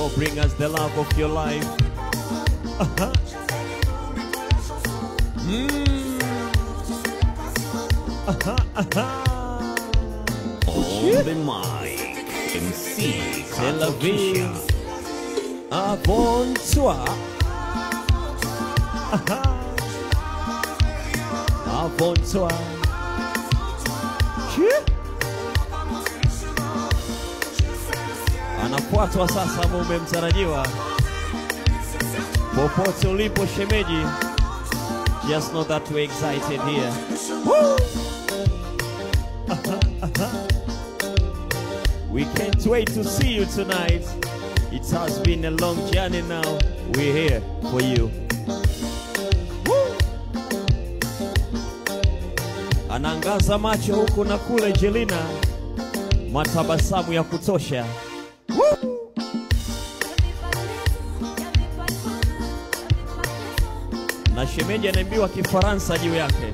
Lord bring us the love of your life. On the mic, MC C'est la vie. Katokisha. Avant toi. Avant toi. Anafuatwa sasa mume mtarajiwa. Popote ulipo shemeji, just know that we're excited here. Woo! We can't wait to see you tonight. It has been a long journey now. We're here for you. Woo! Anangaza macho huku na kule Jelina, matabasamu ya kutosha. Woo! Na shemeji anaimbiwa Kifaransa juu yake.